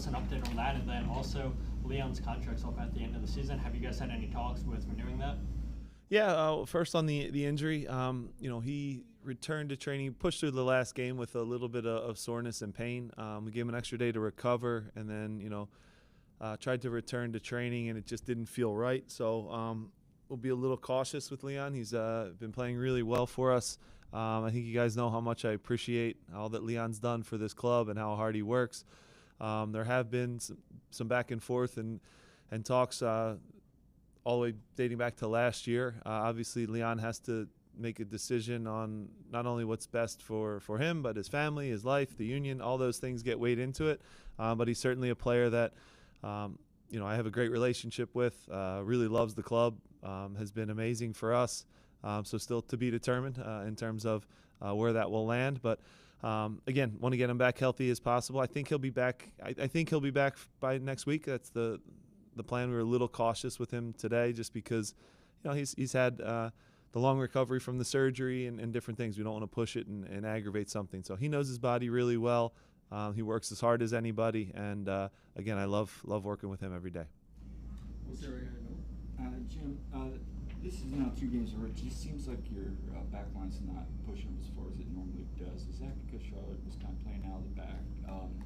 an update on that, and then also Leon's contract's up at the end of the season. Have you guys had any talks with renewing that? Yeah, first on the injury, he returned to training, pushed through the last game with a little bit of soreness and pain. We gave him an extra day to recover, and then tried to return to training, and it just didn't feel right. So we'll be a little cautious with Leon. He's been playing really well for us. I think you guys know how much I appreciate all that Leon's done for this club and how hard he works. There have been some back and forth and talks all the way dating back to last year. Obviously, Leon has to make a decision on not only what's best for him, but his family, his life, the union. All those things get weighed into it. But he's certainly a player that I have a great relationship with, really loves the club, has been amazing for us. So still to be determined in terms of where that will land. But again, want to get him back healthy as possible. I think he'll be back. I think he'll be back by next week. That's the plan. We were a little cautious with him today just because he's had the long recovery from the surgery and different things. We don't want to push it and aggravate something. So he knows his body really well. He works as hard as anybody. And again, I love working with him every day. Jim, this is now 2 games in a row. It just seems like your backline's not pushing as far as it normally does. Is that because Charlotte was kind of playing out of the back,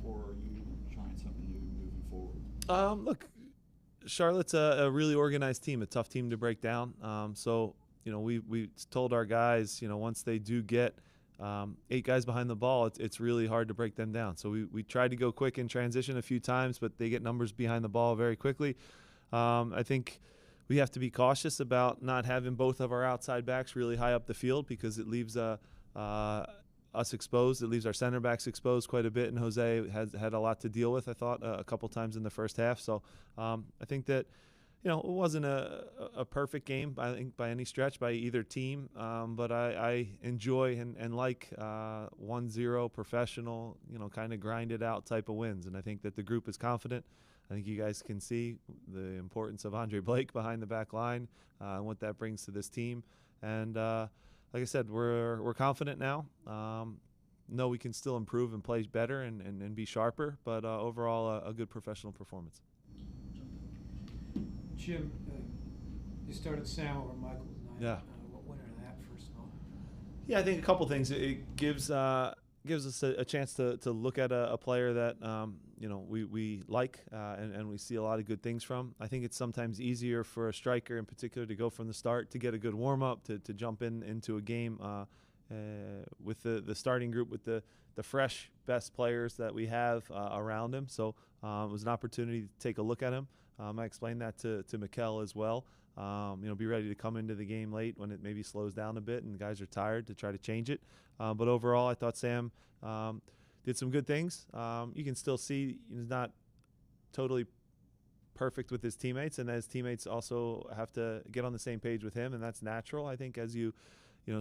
or are you trying something new moving forward? Look, Charlotte's a really organized team, a tough team to break down. So we told our guys, once they do get 8 guys behind the ball, it's really hard to break them down. So we tried to go quick in transition a few times, but they get numbers behind the ball very quickly. I think we have to be cautious about not having both of our outside backs really high up the field because it leaves us exposed. It leaves our center backs exposed quite a bit, and Jose has had a lot to deal with, I thought, a couple times in the first half. So I think that it wasn't a perfect game, I think, by any stretch by either team, but I enjoy and like 1-0 professional, kind of grind it out type of wins, and I think that the group is confident. I think you guys can see the importance of Andre Blake behind the back line and what that brings to this team. And like I said, we're confident now. Know we can still improve and play better and be sharper, but overall a good professional performance. Jim, you started Sam over Michael tonight. Yeah. What went into that, first of all? Yeah, I think a couple things. It gives us a chance to look at a player that we like and we see a lot of good things from. I think it's sometimes easier for a striker in particular to go from the start, to get a good warm-up, to jump into a game with the starting group, with the fresh best players that we have around him. So it was an opportunity to take a look at him. I explained that to Mikel as well. Be ready to come into the game late when it maybe slows down a bit and the guys are tired to try to change it. But overall, I thought Sam did some good things. You can still see he's not totally perfect with his teammates, and his teammates also have to get on the same page with him, and that's natural. I think as you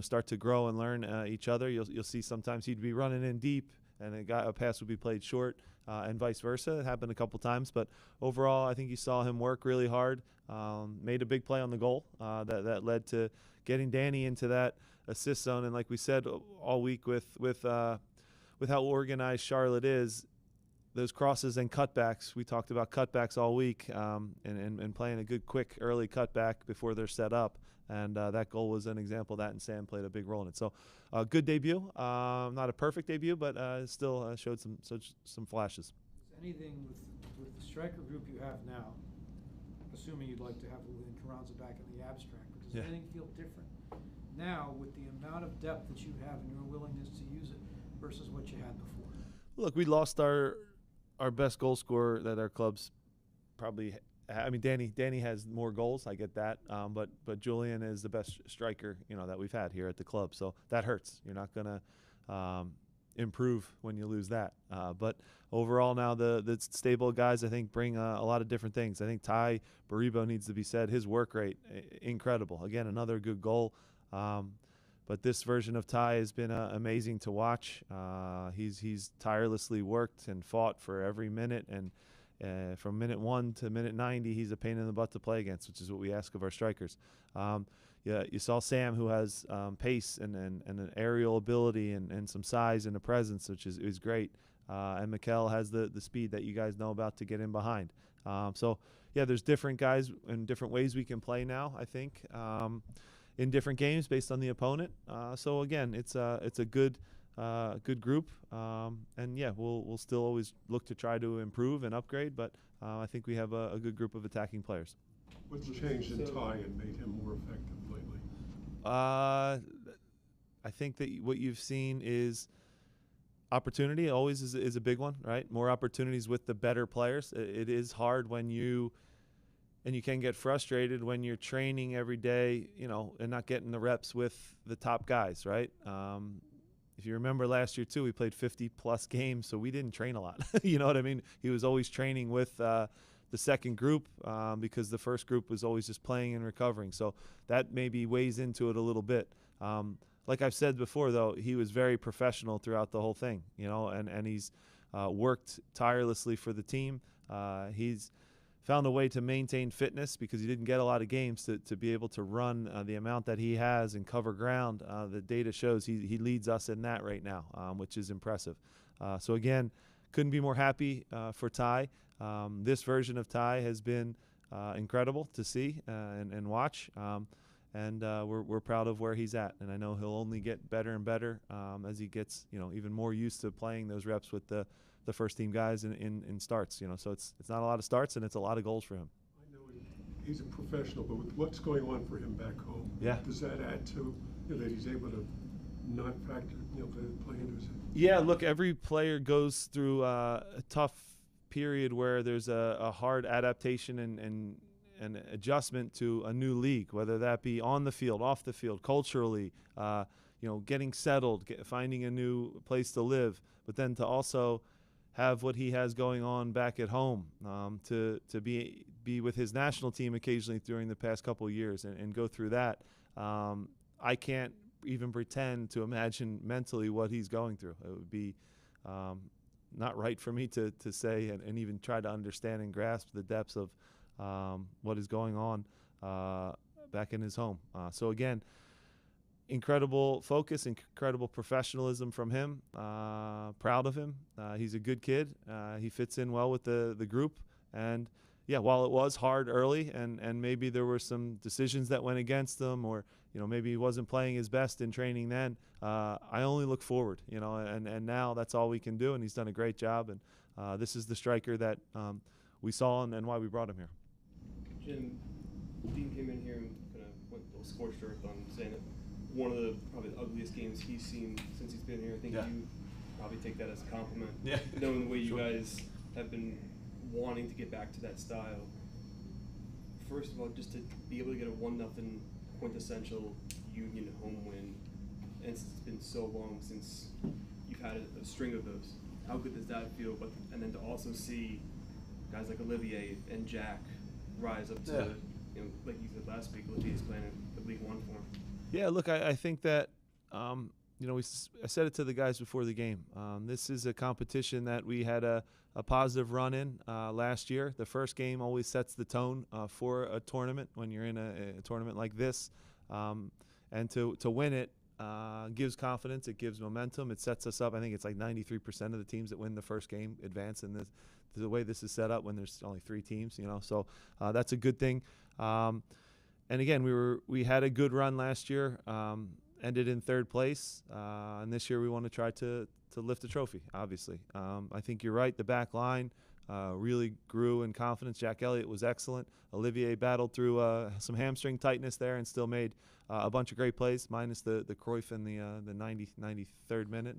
start to grow and learn each other, you'll see sometimes he'd be running in deep and a pass would be played short, and vice versa. It happened a couple times, but overall, I think you saw him work really hard. Made a big play on the goal that led to getting Danny into that assist zone. And like we said all week with how organized Charlotte is, those crosses and cutbacks. We talked about cutbacks all week, and playing a good, quick, early cutback before they're set up. And that goal was an example of that, and Sam played a big role in it. So, good debut. Not a perfect debut, but still showed some flashes. Is anything with the striker group you have now, assuming you'd like to have William Carranza back in the abstract, but does anything feel different now with the amount of depth that you have and your willingness to use it versus what you had before? Look, we lost our best goal scorer that our club's probably. I mean, Danny has more goals. I get that, but Julian is the best striker that we've had here at the club. So that hurts. You're not gonna improve when you lose that. But overall, now the stable guys I think bring a lot of different things. I think Ty Baribo needs to be said. His work rate incredible. Again, another good goal. But this version of Ty has been amazing to watch. He's tirelessly worked and fought for every minute, and from minute 1 to minute 90, he's a pain in the butt to play against, which is what we ask of our strikers. You saw Sam, who has pace and an aerial ability and some size and a presence, which is great. and Mikel has the speed that you guys know about to get in behind. So yeah, there's different guys and different ways we can play now, I think, in different games based on the opponent. So again, it's a good group, and yeah, we'll still always look to try to improve and upgrade, but I think we have a good group of attacking players. What's changed in Ty and made him more effective lately? I think that what you've seen is opportunity always is a big one, right? More opportunities with the better players. It is hard when you can get frustrated when you're training every day, and not getting the reps with the top guys, right? If you remember last year too, we played 50+ games, so we didn't train a lot. You know what I mean? He was always training with the second group because the first group was always just playing and recovering. So that maybe weighs into it a little bit. Like I've said before, though, he was very professional throughout the whole thing, and he's worked tirelessly for the team. He's found a way to maintain fitness because he didn't get a lot of games to be able to run the amount that he has and cover ground. The data shows he leads us in that right now, which is impressive. So again, couldn't be more happy for Ty. This version of Ty has been incredible to see and watch. And we're proud of where he's at, and I know he'll only get better and better as he gets even more used to playing those reps with the first team guys in starts. So it's not a lot of starts, and it's a lot of goals for him. I know he's a professional, but with what's going on for him back home, yeah, does that add to that he's able to not factor play into his? Yeah, look, every player goes through a tough period where there's a hard adaptation and adjustment to a new league, whether that be on the field, off the field, culturally, getting settled, finding a new place to live, but then to also have what he has going on back at home, to be with his national team occasionally during the past couple of years and go through that. I can't even pretend to imagine mentally what he's going through. It would be not right for me to say and even try to understand and grasp the depths of what is going on back in his home. So again, incredible focus, incredible professionalism from him. Proud of him. He's a good kid. He fits in well with the group. And yeah, while it was hard early and maybe there were some decisions that went against him, or maybe he wasn't playing his best in training then, I only look forward, and now that's all we can do, and he's done a great job. And this is the striker that we saw and why we brought him here. Jim, Dean came in here and kind of went a little scorched earth on saying that one of the probably the ugliest games he's seen since he's been here. I think you probably take that as a compliment. Yeah. Knowing the way you guys have been wanting to get back to that style. First of all, just to be able to get a 1-0 quintessential Union home win, and since it's been so long since you've had a string of those, how good does that feel? And then to also see guys like Olivier and Jack rise up to, like you said last week, Olivier's playing at League One for him. Yeah, look, I think that, I said it to the guys before the game. This is a competition that we had a positive run in last year. The first game always sets the tone for a tournament when you're in a tournament like this. And to win it gives confidence. It gives momentum. It sets us up. I think it's like 93% of the teams that win the first game advance in the way this is set up when there's only 3 teams, So that's a good thing. And again, we had a good run last year, ended in 3rd place, and this year we want to try to lift the trophy, obviously. I think you're right. The back line really grew in confidence. Jack Elliott was excellent. Olivier battled through some hamstring tightness there and still made a bunch of great plays, minus the Cruyff in the 93rd minute.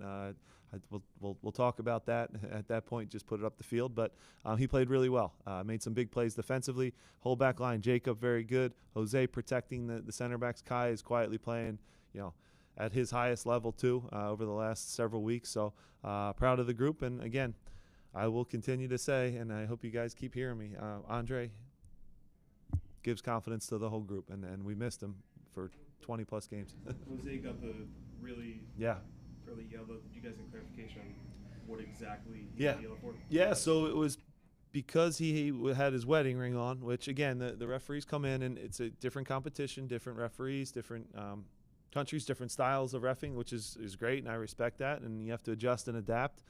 We'll talk about that at that point, just put it up the field. But he played really well, made some big plays defensively. Whole back line, Jacob, very good. Jose protecting the center backs. Kai is quietly playing, at his highest level too over the last several weeks. So proud of the group. And again, I will continue to say, and I hope you guys keep hearing me, Andre gives confidence to the whole group, and we missed him for 20+ games. Jose got the really early yellow. Did you guys get clarification on what exactly he got yellow for? Yeah, so it was because he had his wedding ring on, which, again, the referees come in, and it's a different competition, different referees, different countries, different styles of reffing, which is great, and I respect that, and you have to adjust and adapt.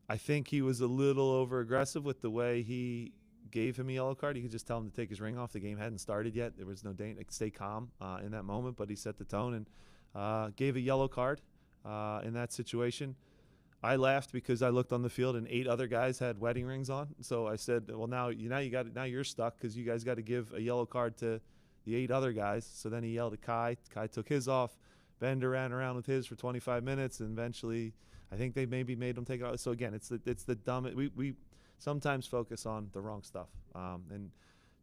I think he was a little over aggressive with the way he gave him a yellow card. You could just tell him to take his ring off. The game hadn't started yet. There was no danger. Stay calm in that moment, but he set the tone and gave a yellow card in that situation. I laughed because I looked on the field and 8 other guys had wedding rings on. So I said, "Well, now you're stuck because you guys got to give a yellow card to the 8 other guys." So then he yelled at Kai. Kai took his off. Bender ran around with his for 25 minutes, and eventually, I think they maybe made him take it off. So again, it's the dumb. We sometimes focus on the wrong stuff, and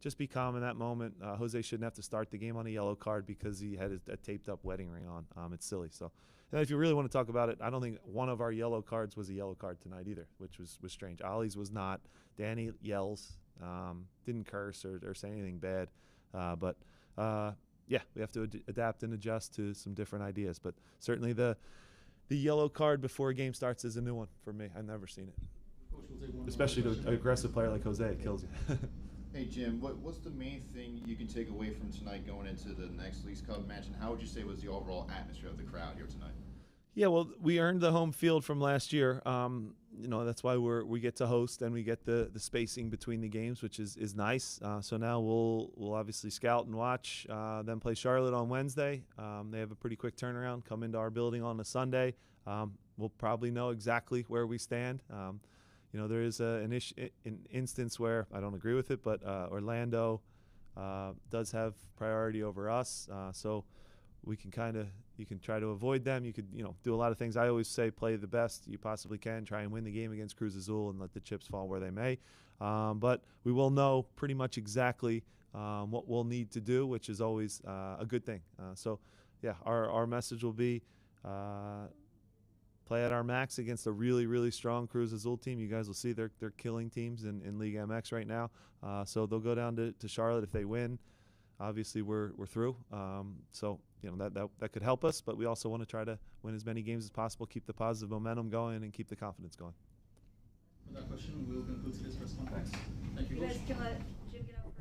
just be calm in that moment. Jose shouldn't have to start the game on a yellow card because he had a taped up wedding ring on. It's silly. So, and if you really want to talk about it, I don't think one of our yellow cards was a yellow card tonight either, which was strange. Ollie's was not. Danny yells, didn't curse or say anything bad, but yeah, we have to adapt and adjust to some different ideas. But certainly the yellow card before a game starts is a new one for me. I've never seen it, Coach, we'll take one especially more to an aggressive player like Jose. It kills you. Hey Jim, what's the main thing you can take away from tonight going into the next Leagues Cup match, and how would you say was the overall atmosphere of the crowd here tonight? Yeah, well, we earned the home field from last year. That's why we get to host and we get the spacing between the games, which is nice. So now we'll obviously scout and watch, then play Charlotte on Wednesday. They have a pretty quick turnaround. Come into our building on a Sunday. We'll probably know exactly where we stand. There is an instance where I don't agree with it, but Orlando does have priority over us. So we can you can try to avoid them. You could, do a lot of things. I always say play the best you possibly can. Try and win the game against Cruz Azul and let the chips fall where they may. But we will know pretty much exactly what we'll need to do, which is always a good thing. Yeah, our message will be play at our max against a really, really strong Cruz Azul team. You guys will see they're killing teams in League MX right now. So they'll go down to Charlotte if they win. Obviously, we're through. That could help us, but we also want to try to win as many games as possible, keep the positive momentum going, and keep the confidence going. With that question, we'll conclude today's press conference. Thank you, You Coach. guys can let Jim get out.